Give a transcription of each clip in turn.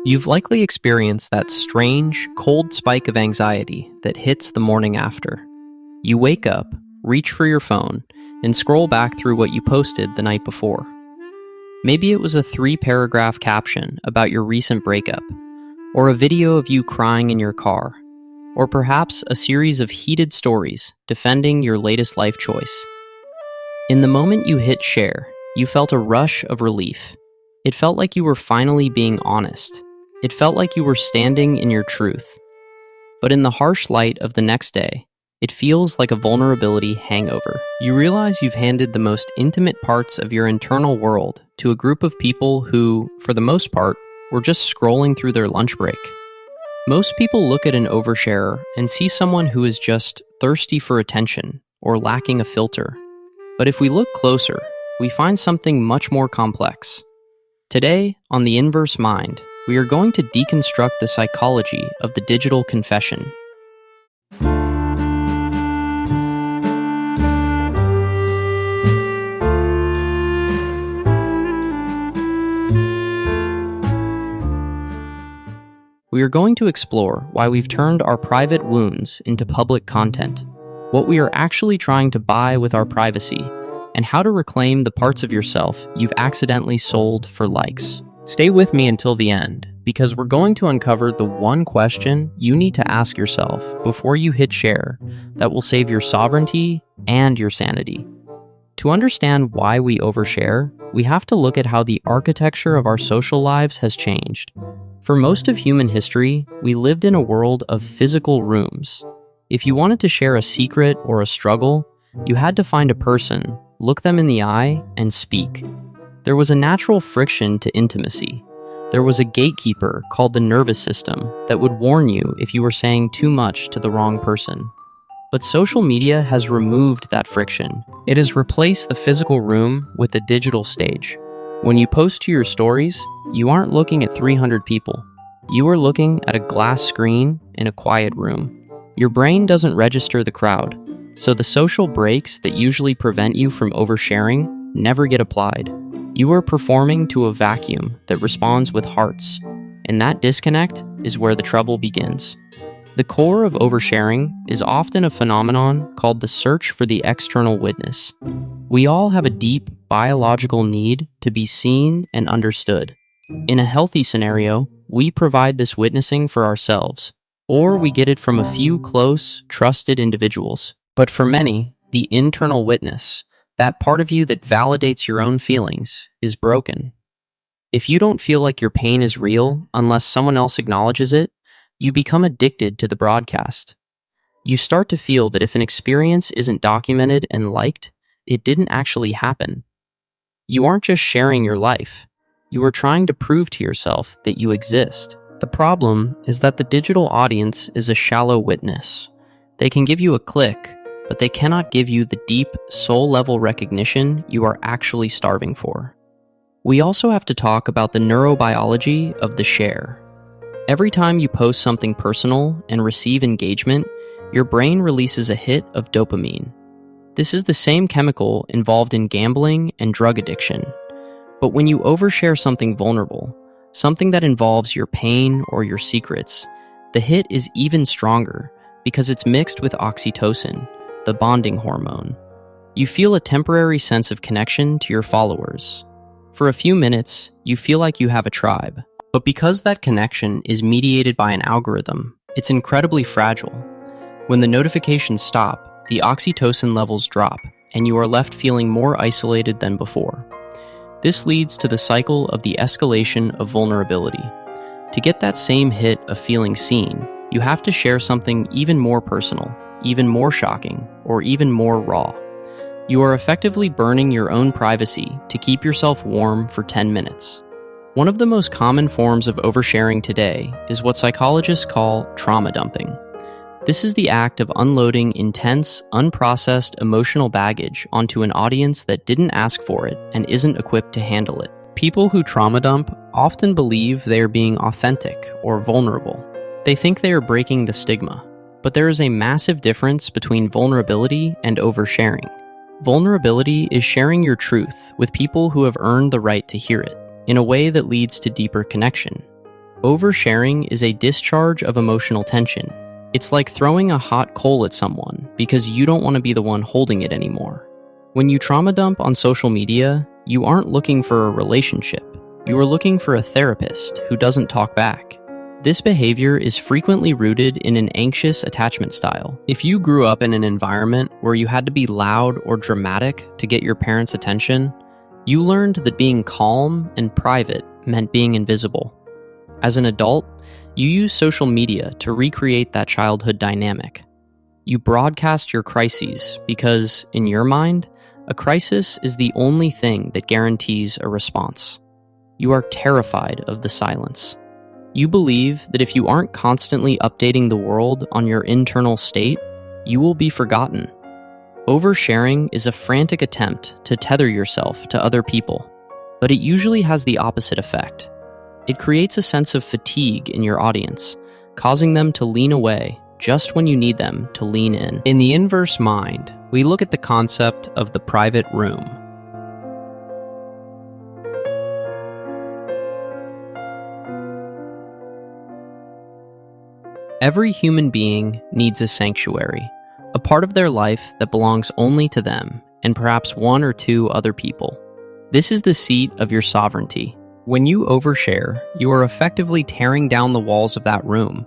You've likely experienced that strange, cold spike of anxiety that hits the morning after. You wake up, reach for your phone, and scroll back through what you posted the night before. Maybe it was a 3-paragraph caption about your recent breakup, or a video of you crying in your car, or perhaps a series of heated stories defending your latest life choice. In the moment you hit share, you felt a rush of relief. It felt like you were finally being honest. It felt like you were standing in your truth. But in the harsh light of the next day, it feels like a vulnerability hangover. You realize you've handed the most intimate parts of your internal world to a group of people who, for the most part, were just scrolling through their lunch break. Most people look at an oversharer and see someone who is just thirsty for attention or lacking a filter. But if we look closer, we find something much more complex. Today, on The Inverse Mind, we are going to deconstruct the psychology of the digital confession. We are going to explore why we've turned our private wounds into public content, what we are actually trying to buy with our privacy, and how to reclaim the parts of yourself you've accidentally sold for likes. Stay with me until the end, because we're going to uncover the one question you need to ask yourself before you hit share that will save your sovereignty and your sanity. To understand why we overshare, we have to look at how the architecture of our social lives has changed. For most of human history, we lived in a world of physical rooms. If you wanted to share a secret or a struggle, you had to find a person, look them in the eye, and speak. There was a natural friction to intimacy. There was a gatekeeper called the nervous system that would warn you if you were saying too much to the wrong person. But social media has removed that friction. It has replaced the physical room with the digital stage. When you post to your stories, you aren't looking at 300 people. You are looking at a glass screen in a quiet room. Your brain doesn't register the crowd, so the social breaks that usually prevent you from oversharing never get applied. You are performing to a vacuum that responds with hearts, and that disconnect is where the trouble begins. The core of oversharing is often a phenomenon called the search for the external witness. We all have a deep biological need to be seen and understood. In a healthy scenario, we provide this witnessing for ourselves, or we get it from a few close, trusted individuals. But for many, the internal witness, that part of you that validates your own feelings, is broken. If you don't feel like your pain is real unless someone else acknowledges it, you become addicted to the broadcast. You start to feel that if an experience isn't documented and liked, it didn't actually happen. You aren't just sharing your life. You are trying to prove to yourself that you exist. The problem is that the digital audience is a shallow witness. They can give you a click, but they cannot give you the deep, soul-level recognition you are actually starving for. We also have to talk about the neurobiology of the share. Every time you post something personal and receive engagement, your brain releases a hit of dopamine. This is the same chemical involved in gambling and drug addiction. But when you overshare something vulnerable, something that involves your pain or your secrets, the hit is even stronger because it's mixed with oxytocin, the bonding hormone. You feel a temporary sense of connection to your followers. For a few minutes, you feel like you have a tribe. But because that connection is mediated by an algorithm, it's incredibly fragile. When the notifications stop, the oxytocin levels drop, and you are left feeling more isolated than before. This leads to the cycle of the escalation of vulnerability. To get that same hit of feeling seen, you have to share something even more personal, even more shocking, or even more raw. You are effectively burning your own privacy to keep yourself warm for 10 minutes. One of the most common forms of oversharing today is what psychologists call trauma dumping. This is the act of unloading intense, unprocessed emotional baggage onto an audience that didn't ask for it and isn't equipped to handle it. People who trauma dump often believe they are being authentic or vulnerable. They think they are breaking the stigma. But there is a massive difference between vulnerability and oversharing. Vulnerability is sharing your truth with people who have earned the right to hear it, in a way that leads to deeper connection. Oversharing is a discharge of emotional tension. It's like throwing a hot coal at someone because you don't want to be the one holding it anymore. When you trauma dump on social media, you aren't looking for a relationship. You are looking for a therapist who doesn't talk back. This behavior is frequently rooted in an anxious attachment style. If you grew up in an environment where you had to be loud or dramatic to get your parents' attention, you learned that being calm and private meant being invisible. As an adult, you use social media to recreate that childhood dynamic. You broadcast your crises because, in your mind, a crisis is the only thing that guarantees a response. You are terrified of the silence. You believe that if you aren't constantly updating the world on your internal state, you will be forgotten. Oversharing is a frantic attempt to tether yourself to other people, but it usually has the opposite effect. It creates a sense of fatigue in your audience, causing them to lean away just when you need them to lean in. In the inverse mind, we look at the concept of the private room. Every human being needs a sanctuary, a part of their life that belongs only to them and perhaps one or two other people. This is the seat of your sovereignty. When you overshare, you are effectively tearing down the walls of that room.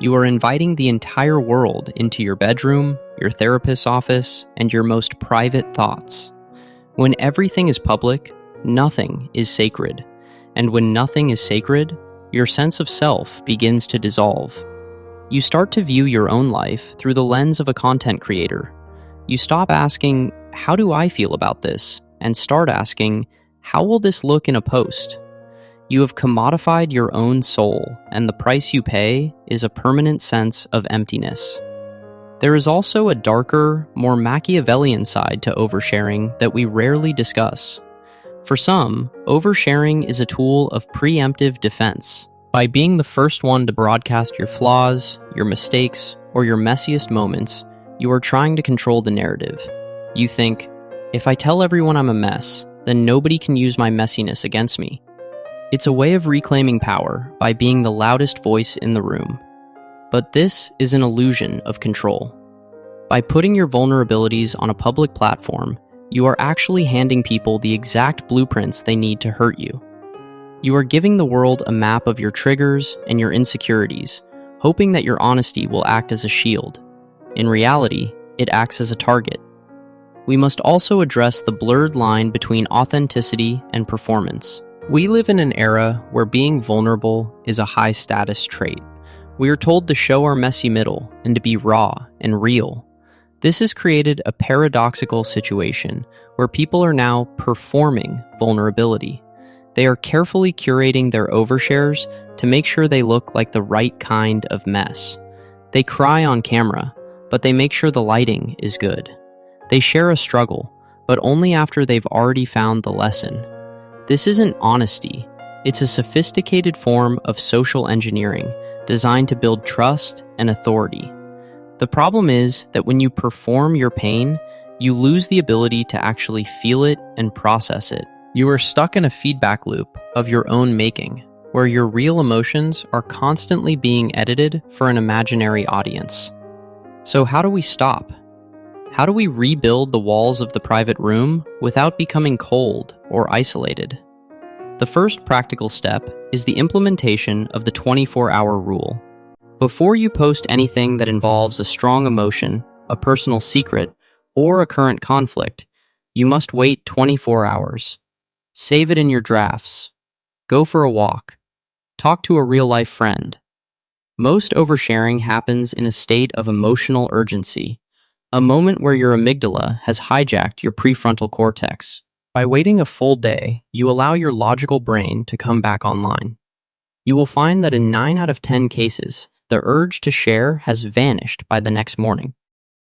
You are inviting the entire world into your bedroom, your therapist's office, and your most private thoughts. When everything is public, nothing is sacred. And when nothing is sacred, your sense of self begins to dissolve. You start to view your own life through the lens of a content creator. You stop asking, "How do I feel about this?" and start asking, "How will this look in a post?" You have commodified your own soul, and the price you pay is a permanent sense of emptiness. There is also a darker, more Machiavellian side to oversharing that we rarely discuss. For some, oversharing is a tool of preemptive defense. By being the first one to broadcast your flaws, your mistakes, or your messiest moments, you are trying to control the narrative. You think, if I tell everyone I'm a mess, then nobody can use my messiness against me. It's a way of reclaiming power by being the loudest voice in the room. But this is an illusion of control. By putting your vulnerabilities on a public platform, you are actually handing people the exact blueprints they need to hurt you. You are giving the world a map of your triggers and your insecurities, hoping that your honesty will act as a shield. In reality, it acts as a target. We must also address the blurred line between authenticity and performance. We live in an era where being vulnerable is a high-status trait. We are told to show our messy middle and to be raw and real. This has created a paradoxical situation where people are now performing vulnerability. They are carefully curating their overshares to make sure they look like the right kind of mess. They cry on camera, but they make sure the lighting is good. They share a struggle, but only after they've already found the lesson. This isn't honesty. It's a sophisticated form of social engineering designed to build trust and authority. The problem is that when you perform your pain, you lose the ability to actually feel it and process it. You are stuck in a feedback loop of your own making, where your real emotions are constantly being edited for an imaginary audience. So how do we stop? How do we rebuild the walls of the private room without becoming cold or isolated? The first practical step is the implementation of the 24-hour rule. Before you post anything that involves a strong emotion, a personal secret, or a current conflict, you must wait 24 hours. Save it in your drafts. Go for a walk. Talk to a real-life friend. Most oversharing happens in a state of emotional urgency, a moment where your amygdala has hijacked your prefrontal cortex. By waiting a full day, you allow your logical brain to come back online. You will find that in 9 out of 10 cases, the urge to share has vanished by the next morning.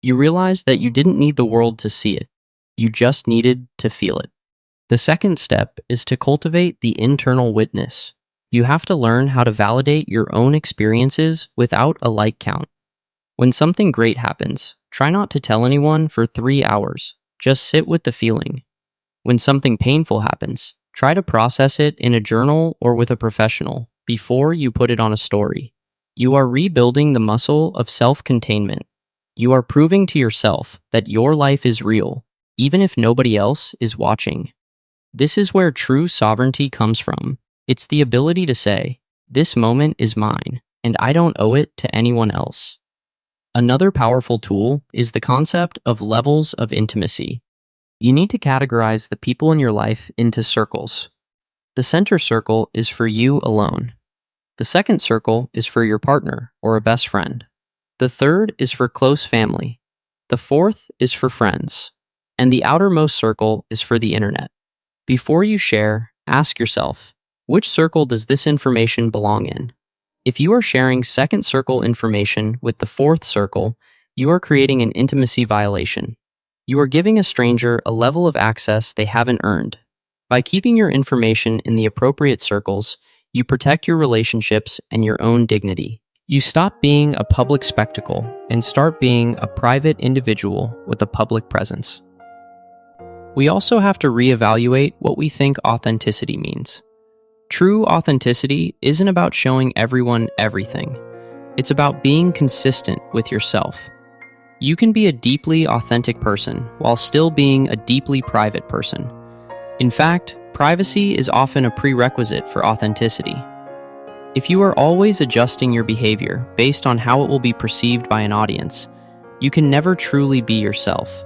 You realize that you didn't need the world to see it. You just needed to feel it. The second step is to cultivate the internal witness. You have to learn how to validate your own experiences without a like count. When something great happens, try not to tell anyone for 3 hours. Just sit with the feeling. When something painful happens, try to process it in a journal or with a professional. before you put it on a story. You are rebuilding the muscle of self-containment. You are proving to yourself that your life is real, even if nobody else is watching. This is where true sovereignty comes from. It's the ability to say, "This moment is mine, and I don't owe it to anyone else." Another powerful tool is the concept of levels of intimacy. You need to categorize the people in your life into circles. The center circle is for you alone. The second circle is for your partner or a best friend. The third is for close family. The fourth is for friends. And the outermost circle is for the internet. Before you share, ask yourself, which circle does this information belong in? If you are sharing second circle information with the fourth circle, you are creating an intimacy violation. You are giving a stranger a level of access they haven't earned. By keeping your information in the appropriate circles, you protect your relationships and your own dignity. You stop being a public spectacle and start being a private individual with a public presence. We also have to reevaluate what we think authenticity means. True authenticity isn't about showing everyone everything. It's about being consistent with yourself. You can be a deeply authentic person while still being a deeply private person. In fact, privacy is often a prerequisite for authenticity. If you are always adjusting your behavior based on how it will be perceived by an audience, you can never truly be yourself.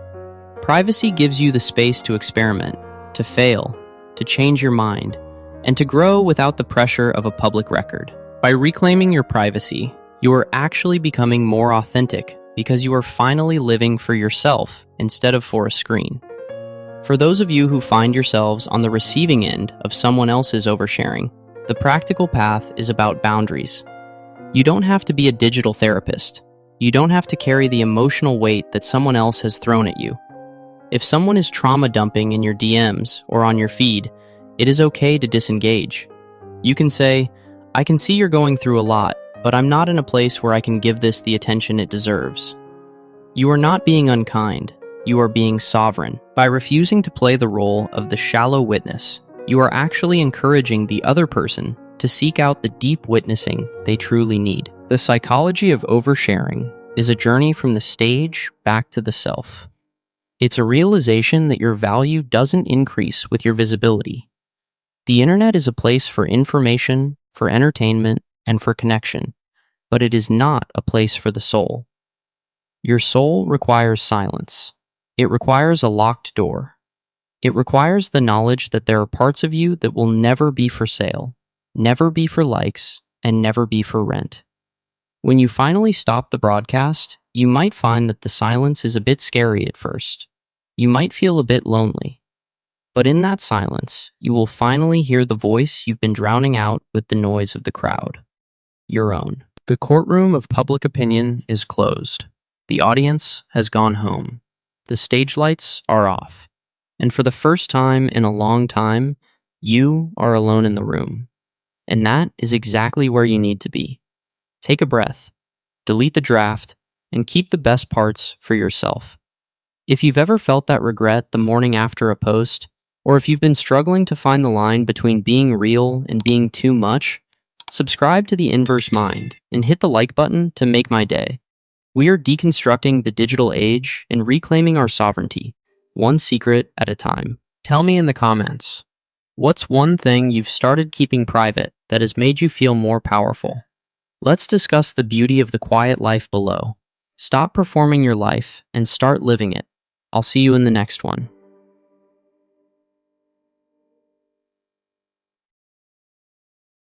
Privacy gives you the space to experiment, to fail, to change your mind, and to grow without the pressure of a public record. By reclaiming your privacy, you are actually becoming more authentic because you are finally living for yourself instead of for a screen. For those of you who find yourselves on the receiving end of someone else's oversharing, the practical path is about boundaries. You don't have to be a digital therapist. You don't have to carry the emotional weight that someone else has thrown at you. If someone is trauma dumping in your DMs or on your feed, it is okay to disengage. You can say, "I can see you're going through a lot, but I'm not in a place where I can give this the attention it deserves." You are not being unkind. You are being sovereign. By refusing to play the role of the shallow witness, you are actually encouraging the other person to seek out the deep witnessing they truly need. The psychology of oversharing is a journey from the stage back to the self. It's a realization that your value doesn't increase with your visibility. The internet is a place for information, for entertainment, and for connection, but it is not a place for the soul. Your soul requires silence. It requires a locked door. It requires the knowledge that there are parts of you that will never be for sale, never be for likes, and never be for rent. When you finally stop the broadcast, you might find that the silence is a bit scary at first. You might feel a bit lonely. But in that silence, you will finally hear the voice you've been drowning out with the noise of the crowd. Your own. The courtroom of public opinion is closed. The audience has gone home. The stage lights are off. And for the first time in a long time, you are alone in the room. And that is exactly where you need to be. Take a breath, delete the draft, and keep the best parts for yourself. If you've ever felt that regret the morning after a post, or if you've been struggling to find the line between being real and being too much, subscribe to The Inverse Mind and hit the like button to make my day. We are deconstructing the digital age and reclaiming our sovereignty, one secret at a time. Tell me in the comments, what's one thing you've started keeping private that has made you feel more powerful? Let's discuss the beauty of the quiet life below. Stop performing your life and start living it. I'll see you in the next one.